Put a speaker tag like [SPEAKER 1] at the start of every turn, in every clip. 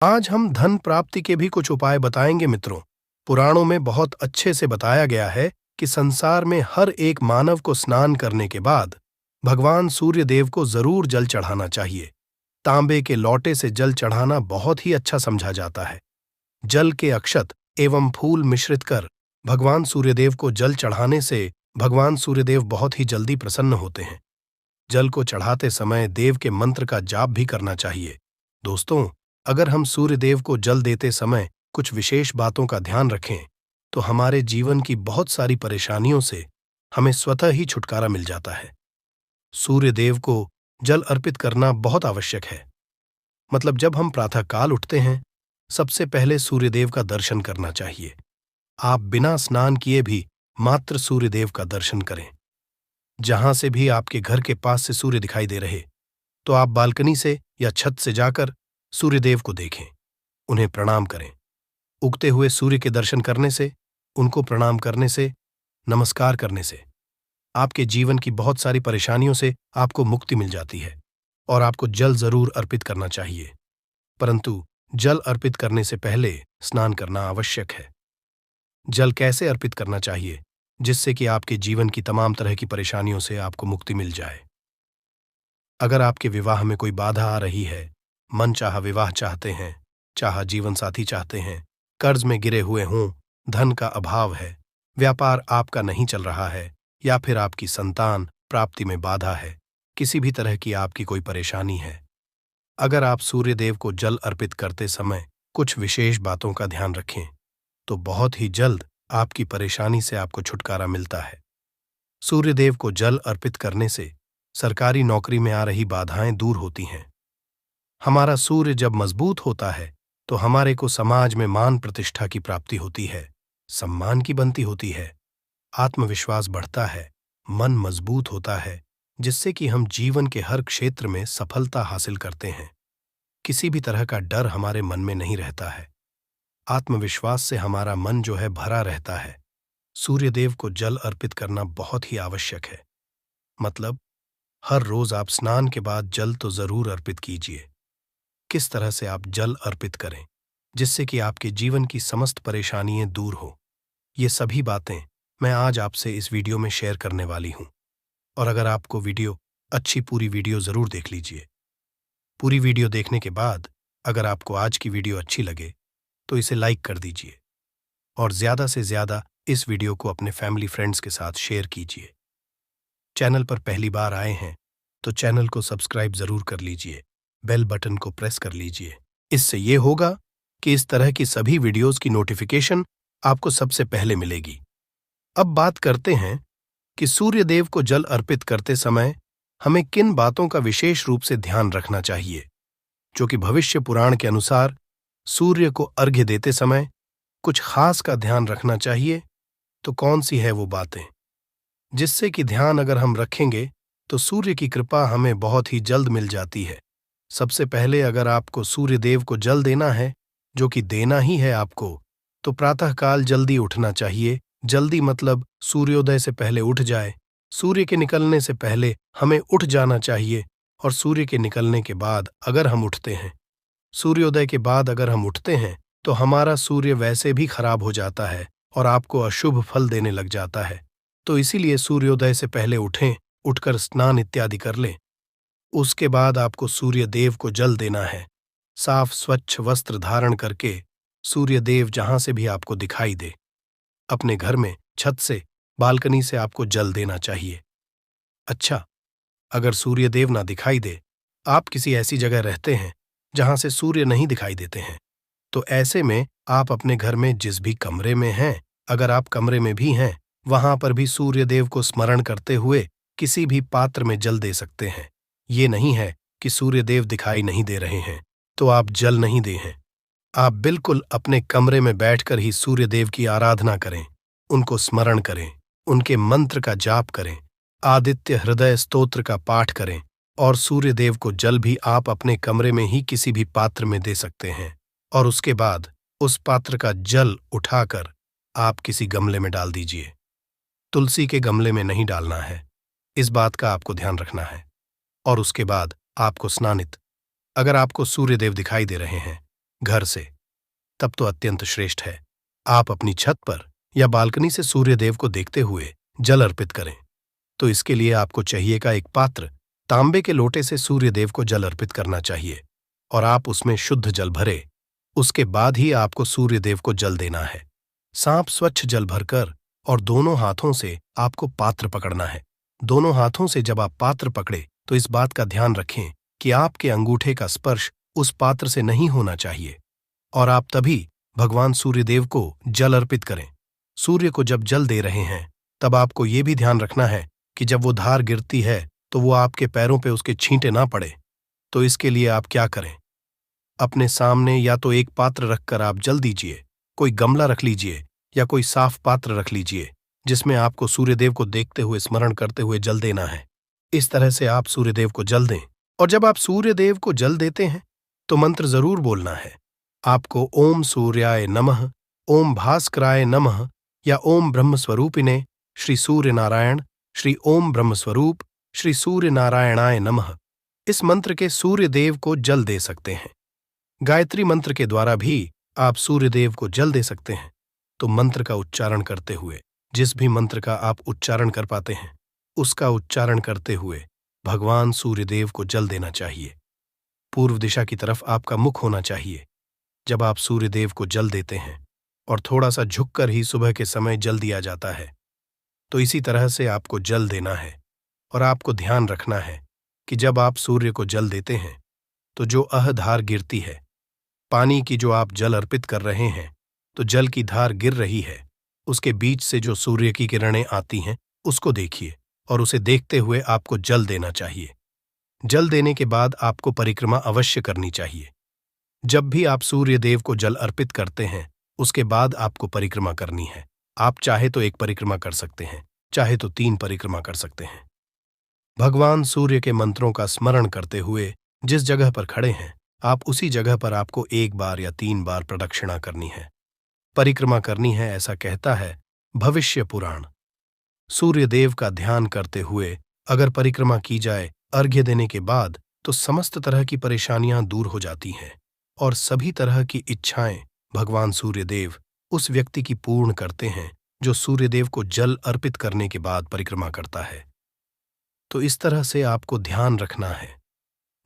[SPEAKER 1] आज हम धन प्राप्ति के भी कुछ उपाय बताएंगे मित्रों। पुराणों में बहुत अच्छे से बताया गया है कि संसार में हर एक मानव को स्नान करने के बाद भगवान सूर्य देव को जरूर जल चढ़ाना चाहिए। तांबे के लोटे से जल चढ़ाना बहुत ही अच्छा समझा जाता है। जल के अक्षत एवं फूल मिश्रित कर भगवान सूर्यदेव को जल चढ़ाने से भगवान सूर्यदेव बहुत ही जल्दी प्रसन्न होते हैं। जल को चढ़ाते समय देव के मंत्र का जाप भी करना चाहिए। दोस्तों, अगर हम सूर्यदेव को जल देते समय कुछ विशेष बातों का ध्यान रखें तो हमारे जीवन की बहुत सारी परेशानियों से हमें स्वतः ही छुटकारा मिल जाता है। सूर्यदेव को जल अर्पित करना बहुत आवश्यक है। मतलब जब हम प्रातःकाल उठते हैं, सबसे पहले सूर्यदेव का दर्शन करना चाहिए। आप बिना स्नान किए भी मात्र सूर्यदेव का दर्शन करें। जहां से भी आपके घर के पास से सूर्य दिखाई दे रहे, तो आप बालकनी से या छत से जाकर सूर्यदेव को देखें, उन्हें प्रणाम करें। उगते हुए सूर्य के दर्शन करने से, उनको प्रणाम करने से, नमस्कार करने से आपके जीवन की बहुत सारी परेशानियों से आपको मुक्ति मिल जाती है। और आपको जल जरूर अर्पित करना चाहिए, परंतु जल अर्पित करने से पहले स्नान करना आवश्यक है। जल कैसे अर्पित करना चाहिए जिससे कि आपके जीवन की तमाम तरह की परेशानियों से आपको मुक्ति मिल जाए। अगर आपके विवाह में कोई बाधा आ रही है, मनचाहा विवाह चाहते हैं, चाहा जीवन साथी चाहते हैं, कर्ज में गिरे हुए हों, धन का अभाव है, व्यापार आपका नहीं चल रहा है, या फिर आपकी संतान प्राप्ति में बाधा है, किसी भी तरह की आपकी कोई परेशानी है, अगर आप सूर्यदेव को जल अर्पित करते समय कुछ विशेष बातों का ध्यान रखें तो बहुत ही जल्द आपकी परेशानी से आपको छुटकारा मिलता है। सूर्यदेव को जल अर्पित करने से सरकारी नौकरी में आ रही बाधाएं दूर होती हैं। हमारा सूर्य जब मजबूत होता है तो हमारे को समाज में मान प्रतिष्ठा की प्राप्ति होती है, सम्मान की बनती होती है, आत्मविश्वास बढ़ता है, मन मजबूत होता है, जिससे कि हम जीवन के हर क्षेत्र में सफलता हासिल करते हैं। किसी भी तरह का डर हमारे मन में नहीं रहता है। आत्मविश्वास से हमारा मन जो है भरा रहता है। सूर्यदेव को जल अर्पित करना बहुत ही आवश्यक है। मतलब हर रोज आप स्नान के बाद जल तो जरूर अर्पित कीजिए। किस तरह से आप जल अर्पित करें जिससे कि आपके जीवन की समस्त परेशानियां दूर हो, ये सभी बातें मैं आज आपसे इस वीडियो में शेयर करने वाली हूं। और अगर आपको पूरी वीडियो जरूर देख लीजिए। पूरी वीडियो देखने के बाद अगर आपको आज की वीडियो अच्छी लगे तो इसे लाइक कर दीजिए और ज्यादा से ज्यादा इस वीडियो को अपने फैमिली फ्रेंड्स के साथ शेयर कीजिए। चैनल पर पहली बार आए हैं तो चैनल को सब्सक्राइब जरूर कर लीजिए, बेल बटन को प्रेस कर लीजिए। इससे ये होगा कि इस तरह की सभी वीडियोस की नोटिफिकेशन आपको सबसे पहले मिलेगी। अब बात करते हैं कि सूर्यदेव को जल अर्पित करते समय हमें किन बातों का विशेष रूप से ध्यान रखना चाहिए, जो कि भविष्य पुराण के अनुसार सूर्य को अर्घ्य देते समय कुछ खास का ध्यान रखना चाहिए। तो कौन सी है वो बातें जिससे कि ध्यान अगर हम रखेंगे तो सूर्य की कृपा हमें बहुत ही जल्द मिल जाती है। सबसे पहले अगर आपको सूर्यदेव को जल देना है, जो कि देना ही है आपको, तो प्रातःकाल जल्दी उठना चाहिए। जल्दी मतलब सूर्योदय से पहले उठ जाए। सूर्य के निकलने से पहले हमें उठ जाना चाहिए और सूर्य के निकलने के बाद अगर हम उठते हैं, सूर्योदय के बाद अगर हम उठते हैं तो हमारा सूर्य वैसे भी खराब हो जाता है और आपको अशुभ फल देने लग जाता है। तो इसीलिए सूर्योदय से पहले उठें, उठकर स्नान इत्यादि कर लें। उसके बाद आपको सूर्यदेव को जल देना है। साफ स्वच्छ वस्त्र धारण करके सूर्यदेव जहां से भी आपको दिखाई दे, अपने घर में छत से, बालकनी से आपको जल देना चाहिए। अच्छा, अगर सूर्यदेव ना दिखाई दे, आप किसी ऐसी जगह रहते हैं जहां से सूर्य नहीं दिखाई देते हैं, तो ऐसे में आप अपने घर में जिस भी कमरे में हैं, अगर आप कमरे में भी हैं, वहां पर भी सूर्यदेव को स्मरण करते हुए किसी भी पात्र में जल दे सकते हैं। ये नहीं है कि सूर्यदेव दिखाई नहीं दे रहे हैं तो आप जल नहीं दे हैं। आप बिल्कुल अपने कमरे में बैठकर ही सूर्यदेव की आराधना करें, उनको स्मरण करें, उनके मंत्र का जाप करें, आदित्य हृदय स्तोत्र का पाठ करें और सूर्यदेव को जल भी आप अपने कमरे में ही किसी भी पात्र में दे सकते हैं। और उसके बाद उस पात्र का जल उठाकर आप किसी गमले में डाल दीजिए। तुलसी के गमले में नहीं डालना है, इस बात का आपको ध्यान रखना है। और उसके बाद आपको स्नानित, अगर आपको सूर्यदेव दिखाई दे रहे हैं घर से, तब तो अत्यंत श्रेष्ठ है आप अपनी छत पर या बालकनी से सूर्यदेव को देखते हुए जल अर्पित करें। तो इसके लिए आपको चाहिए का एक पात्र, तांबे के लोटे से सूर्यदेव को जल अर्पित करना चाहिए और आप उसमें शुद्ध जल भरे। उसके बाद ही आपको सूर्यदेव को जल देना है। सांप स्वच्छ जल भरकर और दोनों हाथों से आपको पात्र पकड़ना है। दोनों हाथों से जब आप पात्र पकड़े तो इस बात का ध्यान रखें कि आपके अंगूठे का स्पर्श उस पात्र से नहीं होना चाहिए और आप तभी भगवान सूर्यदेव को जल अर्पित करें। सूर्य को जब जल दे रहे हैं तब आपको ये भी ध्यान रखना है कि जब वो धार गिरती है तो वो आपके पैरों पे उसके छींटे ना पड़े। तो इसके लिए आप क्या करें, अपने सामने या तो एक पात्र रखकर आप जल दीजिए, कोई गमला रख लीजिए या कोई साफ पात्र रख लीजिए जिसमें आपको सूर्यदेव को देखते हुए स्मरण करते हुए जल देना है। इस तरह से आप सूर्यदेव को जल दें और जब आप सूर्यदेव को जल देते हैं तो मंत्र जरूर बोलना है। आपको ओम सूर्याय नमः, ओम भास्कराय नमः या ओम ब्रह्मस्वरूपिणे श्री सूर्य नारायण, श्री ओम ब्रह्मस्वरूप श्री सूर्य नारायणाय नमः, इस मंत्र के सूर्यदेव को जल दे सकते हैं। गायत्री मंत्र के द्वारा भी आप सूर्यदेव को जल दे सकते हैं। तो मंत्र का उच्चारण करते हुए, जिस भी मंत्र का आप उच्चारण कर पाते हैं उसका उच्चारण करते हुए भगवान सूर्यदेव को जल देना चाहिए। पूर्व दिशा की तरफ आपका मुख होना चाहिए जब आप सूर्यदेव को जल देते हैं और थोड़ा सा झुककर ही सुबह के समय जल दिया जाता है। तो इसी तरह से आपको जल देना है और आपको ध्यान रखना है कि जब आप सूर्य को जल देते हैं तो जो धार गिरती है, पानी की जो आप जल अर्पित कर रहे हैं, तो जल की धार गिर रही है, उसके बीच से जो सूर्य की किरणें आती हैं उसको देखिए और उसे देखते हुए आपको जल देना चाहिए। जल देने के बाद आपको परिक्रमा अवश्य करनी चाहिए। जब भी आप सूर्यदेव को जल अर्पित करते हैं उसके बाद आपको परिक्रमा करनी है। आप चाहे तो एक परिक्रमा कर सकते हैं, चाहे तो 3 परिक्रमा कर सकते हैं। भगवान सूर्य के मंत्रों का स्मरण करते हुए जिस जगह पर खड़े हैं आप उसी जगह पर आपको 1 बार या 3 बार प्रदक्षिणा करनी है, परिक्रमा करनी है, ऐसा कहता है भविष्य पुराण। सूर्यदेव का ध्यान करते हुए अगर परिक्रमा की जाए अर्घ्य देने के बाद तो समस्त तरह की परेशानियां दूर हो जाती हैं और सभी तरह की इच्छाएं भगवान सूर्यदेव उस व्यक्ति की पूर्ण करते हैं जो सूर्यदेव को जल अर्पित करने के बाद परिक्रमा करता है। तो इस तरह से आपको ध्यान रखना है,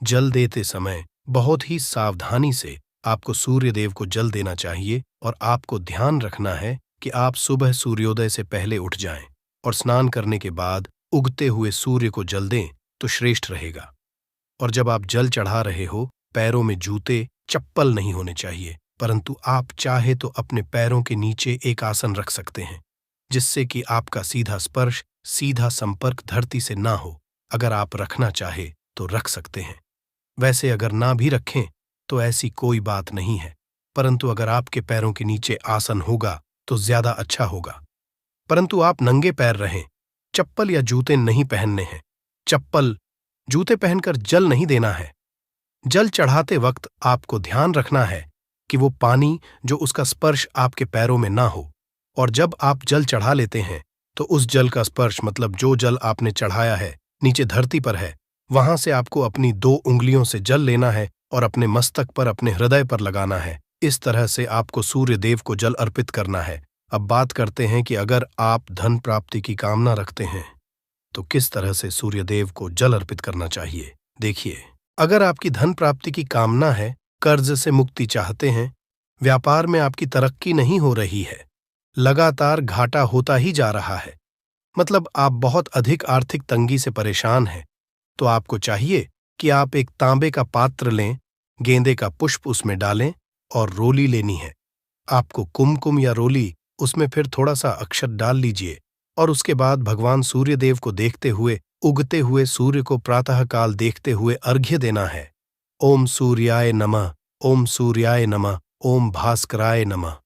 [SPEAKER 1] जल देते समय बहुत ही सावधानी से आपको सूर्यदेव को जल देना चाहिए और आपको ध्यान रखना है कि आप सुबह सूर्योदय से पहले उठ जाएं और स्नान करने के बाद उगते हुए सूर्य को जल दें तो श्रेष्ठ रहेगा। और जब आप जल चढ़ा रहे हो पैरों में जूते चप्पल नहीं होने चाहिए, परंतु आप चाहे तो अपने पैरों के नीचे एक आसन रख सकते हैं जिससे कि आपका सीधा स्पर्श, सीधा संपर्क धरती से ना हो। अगर आप रखना चाहे तो रख सकते हैं, वैसे अगर ना भी रखें तो ऐसी कोई बात नहीं है, परंतु अगर आपके पैरों के नीचे आसन होगा तो ज्यादा अच्छा होगा। परंतु आप नंगे पैर रहें, चप्पल या जूते नहीं पहनने हैं। चप्पल जूते पहनकर जल नहीं देना है। जल चढ़ाते वक्त आपको ध्यान रखना है कि वो पानी जो उसका स्पर्श आपके पैरों में ना हो, और जब आप जल चढ़ा लेते हैं तो उस जल का स्पर्श मतलब जो जल आपने चढ़ाया है नीचे धरती पर है, वहां से आपको अपनी 2 उंगलियों से जल लेना है और अपने मस्तक पर, अपने हृदय पर लगाना है। इस तरह से आपको सूर्यदेव को जल अर्पित करना है। अब बात करते हैं कि अगर आप धन प्राप्ति की कामना रखते हैं तो किस तरह से सूर्यदेव को जल अर्पित करना चाहिए। देखिए, अगर आपकी धन प्राप्ति की कामना है, कर्ज से मुक्ति चाहते हैं, व्यापार में आपकी तरक्की नहीं हो रही है, लगातार घाटा होता ही जा रहा है, मतलब आप बहुत अधिक आर्थिक तंगी से परेशान हैं, तो आपको चाहिए कि आप एक तांबे का पात्र लें, गेंदे का पुष्प उसमें डालें और रोली लेनी है। आपको कुमकुम या रोली उसमें फिर थोड़ा सा अक्षत डाल लीजिए और उसके बाद भगवान सूर्यदेव को देखते हुए उगते हुए सूर्य को प्रातःकाल देखते हुए अर्घ्य देना है। ओम सूर्याय नमः, ओम सूर्याय नमः, ओम भास्कराय नमः।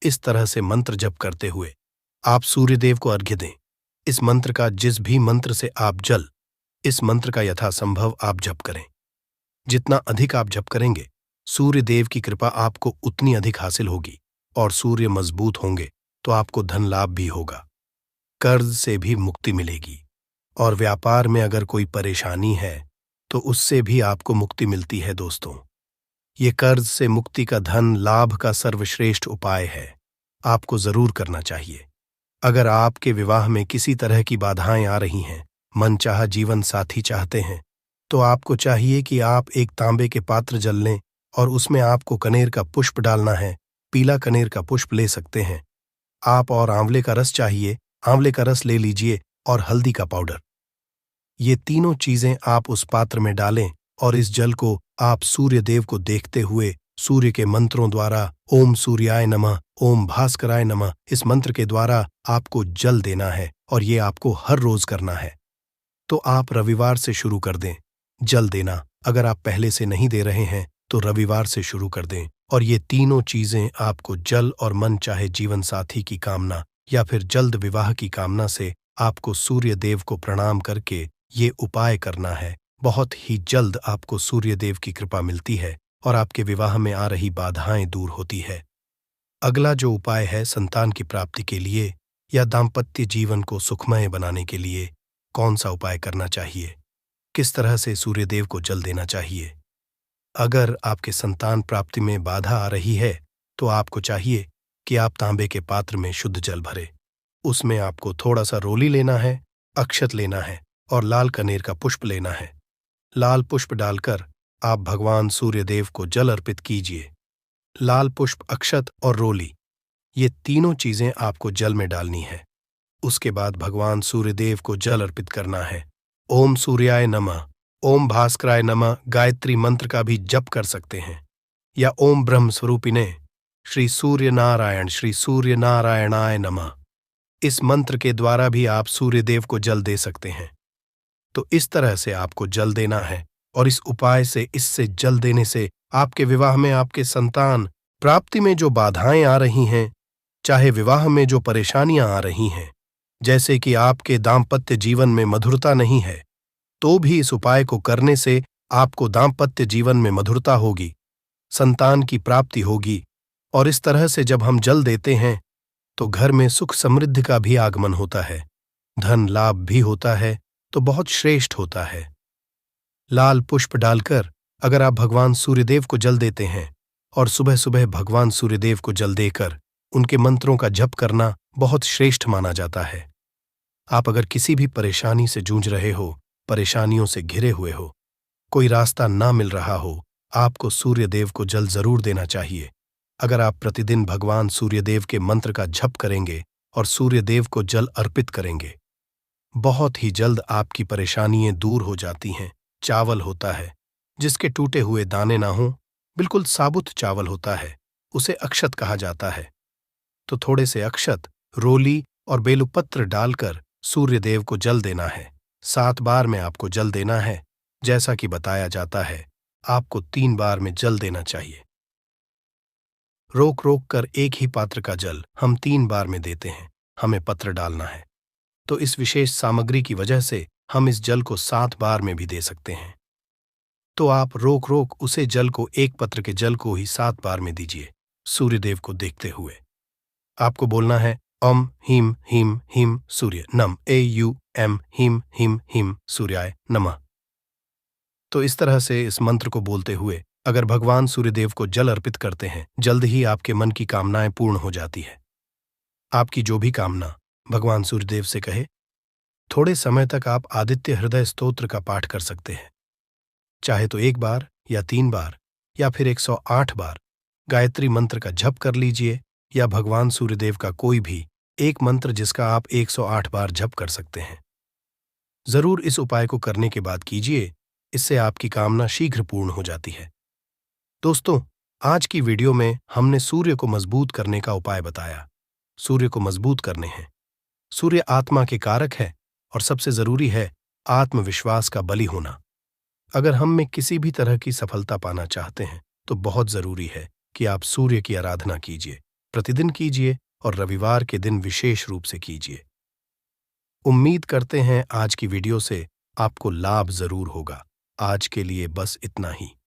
[SPEAKER 1] इस तरह से मंत्र जप करते हुए आप सूर्यदेव को अर्घ्य दें। इस मंत्र का जिस भी मंत्र से आप इस मंत्र का यथासंभव आप जप करें। जितना अधिक आप जप करेंगे सूर्यदेव की कृपा आपको उतनी अधिक हासिल होगी और सूर्य मजबूत होंगे तो आपको धन लाभ भी होगा, कर्ज से भी मुक्ति मिलेगी और व्यापार में अगर कोई परेशानी है तो उससे भी आपको मुक्ति मिलती है। दोस्तों, ये कर्ज से मुक्ति का धन लाभ का सर्वश्रेष्ठ उपाय है। आपको जरूर करना चाहिए। अगर आपके विवाह में किसी तरह की बाधाएं आ रही हैं, मनचाहा जीवन साथी चाहते हैं, तो आपको चाहिए कि आप एक तांबे के पात्र जल लें और उसमें आपको कनेर का पुष्प डालना है। पीला कनेर का पुष्प ले सकते हैं आप, और आंवले का रस चाहिए, आंवले का रस ले लीजिए, और हल्दी का पाउडर। ये तीनों चीजें आप उस पात्र में डालें और इस जल को आप सूर्य देव को देखते हुए सूर्य के मंत्रों द्वारा ओम सूर्याय नमः, ओम भास्कराय नमः, इस मंत्र के द्वारा आपको जल देना है और ये आपको हर रोज करना है। तो आप रविवार से शुरू कर दें जल देना। अगर आप पहले से नहीं दे रहे हैं तो रविवार से शुरू कर दें, और ये तीनों चीजें आपको जल और मन चाहे जीवन साथी की कामना या फिर जल्द विवाह की कामना से आपको सूर्य देव को प्रणाम करके ये उपाय करना है। बहुत ही जल्द आपको सूर्य देव की कृपा मिलती है और आपके विवाह में आ रही बाधाएं दूर होती है। अगला जो उपाय है संतान की प्राप्ति के लिए या दाम्पत्य जीवन को सुखमय बनाने के लिए, कौन सा उपाय करना चाहिए, किस तरह से सूर्य देव को जल देना चाहिए। अगर आपके संतान प्राप्ति में बाधा आ रही है तो आपको चाहिए कि आप तांबे के पात्र में शुद्ध जल भरें। उसमें आपको थोड़ा सा रोली लेना है, अक्षत लेना है और लाल कनेर का पुष्प लेना है। लाल पुष्प डालकर आप भगवान सूर्य देव को जल अर्पित कीजिए। लाल पुष्प, अक्षत और रोली, ये तीनों चीजें आपको जल में डालनी है। उसके बाद भगवान सूर्य देव को जल अर्पित करना है। ओम सूर्याय नमः, ओम भास्कराय नमः गायत्री मंत्र का भी जप कर सकते हैं, या ओम ब्रह्म स्वरूपिणे श्री सूर्य नारायणाय नमः, इस मंत्र के द्वारा भी आप सूर्य देव को जल दे सकते हैं। तो इस तरह से आपको जल देना है, और इस उपाय से, इससे जल देने से आपके विवाह में, आपके संतान प्राप्ति में जो बाधाएं आ रही हैं, चाहे विवाह में जो परेशानियां आ रही हैं, जैसे कि आपके दाम्पत्य जीवन में मधुरता नहीं है, तो भी इस उपाय को करने से आपको दाम्पत्य जीवन में मधुरता होगी, संतान की प्राप्ति होगी। और इस तरह से जब हम जल देते हैं तो घर में सुख समृद्धि का भी आगमन होता है, धन लाभ भी होता है, तो बहुत श्रेष्ठ होता है। लाल पुष्प डालकर अगर आप भगवान सूर्यदेव को जल देते हैं और सुबह सुबह भगवान सूर्यदेव को जल देकर उनके मंत्रों का जप करना बहुत श्रेष्ठ माना जाता है। आप अगर किसी भी परेशानी से जूझ रहे हो, परेशानियों से घिरे हुए हो, कोई रास्ता ना मिल रहा हो, आपको सूर्यदेव को जल जरूर देना चाहिए। अगर आप प्रतिदिन भगवान सूर्यदेव के मंत्र का जप करेंगे और सूर्यदेव को जल अर्पित करेंगे, बहुत ही जल्द आपकी परेशानियां दूर हो जाती हैं। चावल होता है जिसके टूटे हुए दाने ना हों, बिल्कुल साबुत चावल होता है, उसे अक्षत कहा जाता है। तो थोड़े से अक्षत, रोली और बेलपत्र डालकर सूर्यदेव को जल देना है। 7 बार में आपको जल देना है। जैसा कि बताया जाता है, आपको 3 बार में जल देना चाहिए। रोक रोक कर एक ही पात्र का जल हम 3 बार में देते हैं, हमें पत्र डालना है। तो इस विशेष सामग्री की वजह से हम इस जल को 7 बार में भी दे सकते हैं। तो आप रोक रोक उसे जल को, एक पत्र के जल को ही 7 बार में दीजिए, सूर्यदेव को देखते हुए। आपको बोलना है ओम हीम हीम हीम सूर्य नम, AUM हीम हीम हीम सूर्याय नमः। तो इस तरह से इस मंत्र को बोलते हुए अगर भगवान सूर्यदेव को जल अर्पित करते हैं, जल्द ही आपके मन की कामनाएं पूर्ण हो जाती है। आपकी जो भी कामना भगवान सूर्यदेव से कहे। थोड़े समय तक आप आदित्य हृदय स्तोत्र का पाठ कर सकते हैं, चाहे तो 1 बार या 3 बार या फिर 108 बार। गायत्री मंत्र का जप कर लीजिए या भगवान सूर्यदेव का कोई भी एक मंत्र जिसका आप 108 बार जप कर सकते हैं। जरूर इस उपाय को करने के बाद कीजिए, इससे आपकी कामना शीघ्र पूर्ण हो जाती है। दोस्तों, आज की वीडियो में हमने सूर्य को मजबूत करने का उपाय बताया। सूर्य को मजबूत करने हैं। सूर्य आत्मा के कारक है और सबसे जरूरी है आत्मविश्वास का बलि होना। अगर हम में किसी भी तरह की सफलता पाना चाहते हैं तो बहुत जरूरी है कि आप सूर्य की आराधना कीजिए, प्रतिदिन कीजिए और रविवार के दिन विशेष रूप से कीजिए। उम्मीद करते हैं आज की वीडियो से आपको लाभ जरूर होगा। आज के लिए बस इतना ही।